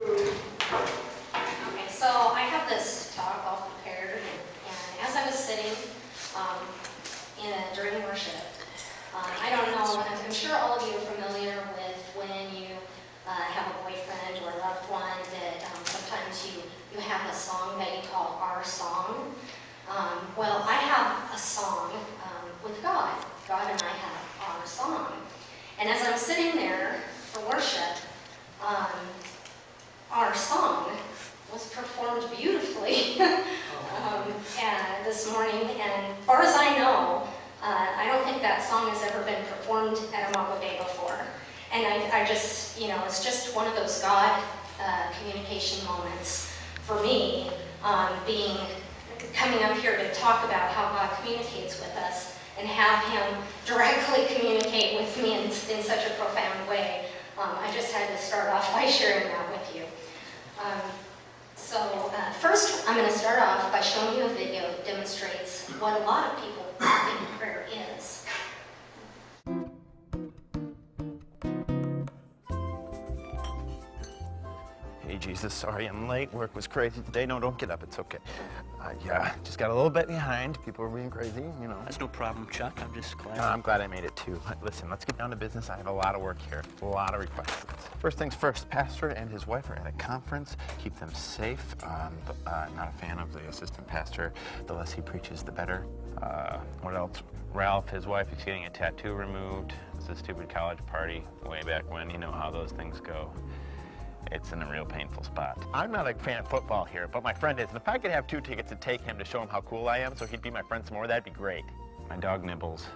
Okay, so I have this talk all prepared, and as I was sitting during worship, I don't know, I'm sure all of you are familiar with when you have a boyfriend or a loved one that sometimes you have a song that you call our song. Well, I have a song with God. God and I have our song. And as I'm sitting there for worship, our song was performed beautifully and this morning, and as far as I know, I don't think that song has ever been performed at Imago Dei before. And I just, it's just one of those God communication moments for me, coming up here to talk about how God communicates with us and have Him directly communicate with me in such a profound way. I just had to start off by sharing that with you. First, I'm going to start off by showing you a video that demonstrates what a lot of people think prayer is. Hey, Jesus, sorry I'm late. Work was crazy today. No, don't get up. It's okay. Yeah, just got a little bit behind. People were being crazy, That's no problem, Chuck. I'm just glad. No, I'm glad I made it, too. Listen, let's get down to business. I have a lot of work here, a lot of requests. First things first, pastor and his wife are at a conference. Keep them safe. Not a fan of the assistant pastor. The less he preaches, the better. What else? Ralph, his wife, is getting a tattoo removed. It's a stupid college party way back when. You know how those things go. It's in a real painful spot. I'm not a fan of football here, but my friend is. And if I could have 2 tickets to take him to show him how cool I am so he'd be my friend some more, that'd be great. My dog Nibbles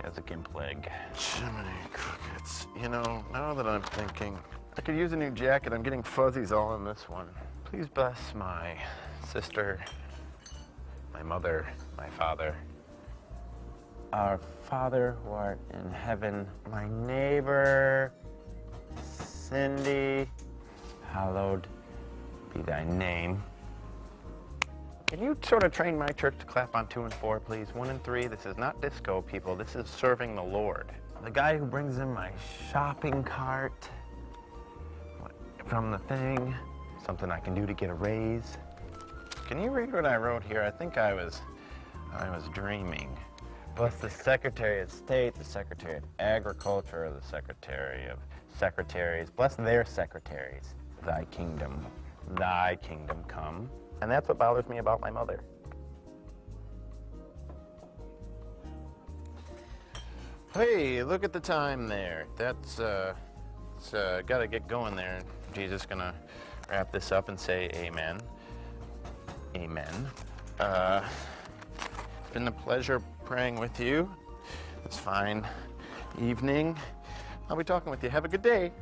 has a gimp leg. Jiminy crickets. Now that I'm thinking, I could use a new jacket. I'm getting fuzzies all on this one. Please bless my sister, my mother, my father. Our Father who art in heaven, my neighbor, Cindy, hallowed be thy name. Can you sort of train my church to clap on 2 and 4, please? 1 and 3, this is not disco, people. This is serving the Lord. The guy who brings in my shopping cart from the thing, something I can do to get a raise. Can you read what I wrote here? I think I was dreaming. Bless the Secretary of State, the Secretary of Agriculture, the Secretary of Secretaries. Bless their secretaries. Thy kingdom come. And that's what bothers me about my mother. Hey, look at the time there. That's got to get going there. Jesus is gonna wrap this up and say amen. Amen. It's been a pleasure praying with you. It's fine. Evening. I'll be talking with you. Have a good day.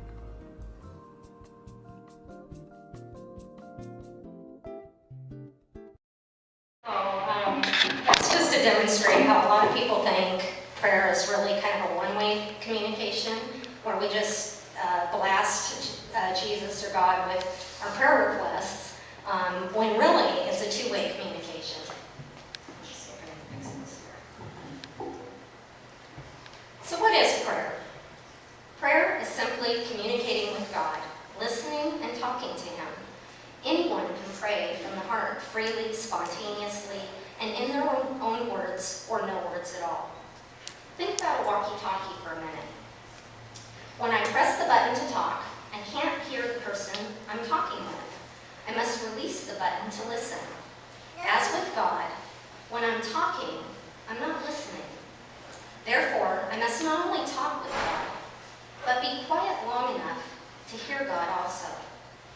That's just to demonstrate how a lot of people think prayer is really kind of a one-way communication, where we just blast Jesus or God with our prayer requests, when really it's a two-way communication. Let's see if I can fix this here. So what is prayer? Prayer is simply communicating with God, listening and talking to Him. Anyone can pray from the heart, freely, spontaneously, and in their own words or no words at all. Think about a walkie-talkie for a minute. When I press the button to talk, I can't hear the person I'm talking with. I must release the button to listen. As with God, when I'm talking, I'm not listening. Therefore, I must not only talk with God, but be quiet long enough to hear God also.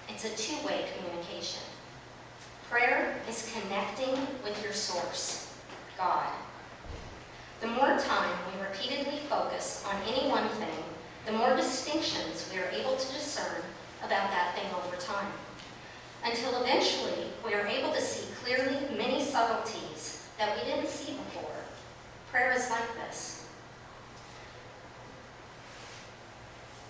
It's a two-way communication. Prayer is connecting with your source, God. The more time we repeatedly focus on any one thing, the more distinctions we are able to discern about that thing over time, until eventually we are able to see clearly many subtleties that we didn't see before. Prayer is like this.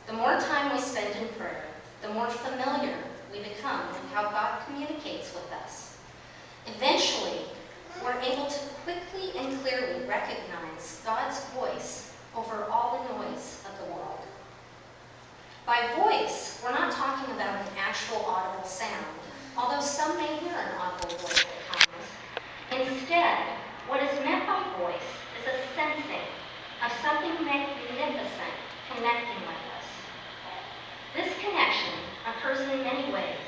The more time we spend in prayer, the more familiar we become with how God communicates with us. Eventually, we're able to quickly and clearly recognize God's voice over all the noise of the world. By voice, we're not talking about an actual actual audible sound, although some may hear an audible voice at times. Instead, what is meant by voice is a sensing of something magnificent connecting with us. This connection occurs in many ways.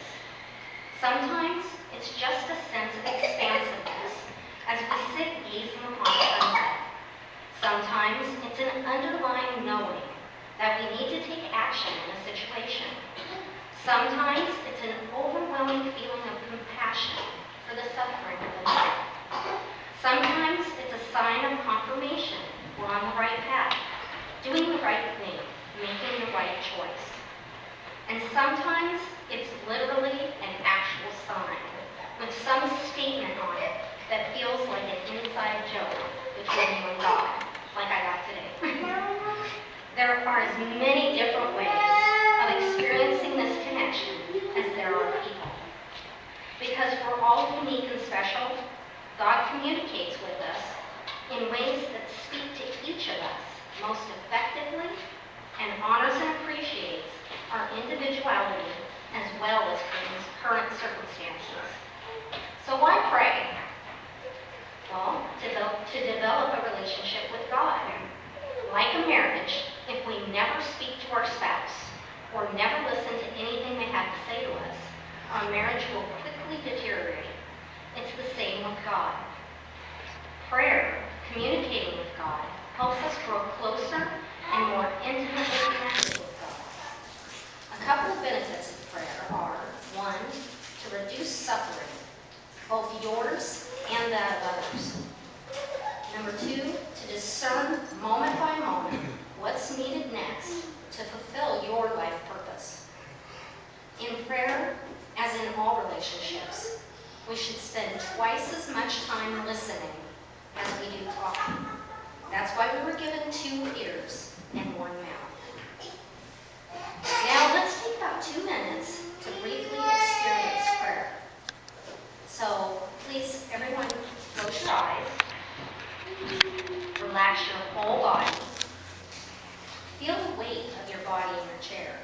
Sometimes it's just a sense of expansiveness as we sit gazing upon the sunset. Sometimes it's an underlying knowing that we need to take action in a situation. Sometimes it's an overwhelming feeling of compassion for the suffering of another. Sometimes it's a sign of confirmation we're on the right path, doing the right thing, making the right choice. And sometimes it's literally an actual sign with some statement on it that feels like an inside joke between you and God, like I got today. There are as many different ways of experiencing this connection as there are people. Because we're all unique and special, God communicates with us in ways that speak to each of us most effectively and honors and appreciates our individuality as well as current circumstances. So why pray? Well, to develop a relationship with God. Like a marriage, if we never speak to our spouse or never listen to anything they have to say to us, our marriage will quickly deteriorate. It's the same with God. Prayer, communicating with God, helps us grow closer and more intimately connected with God. A couple of benefits of prayer are, one, to reduce suffering, both yours and that of others. Number two, to discern moment by moment what's needed next to fulfill your life purpose. In prayer, as in all relationships, we should spend twice as much time listening as we do talking. That's why we were given 2 ears and 1 mouth. Now let's take about 2 minutes to briefly experience prayer. So please, everyone, close your eyes. Relax your whole body. Feel the weight of your body in your chair.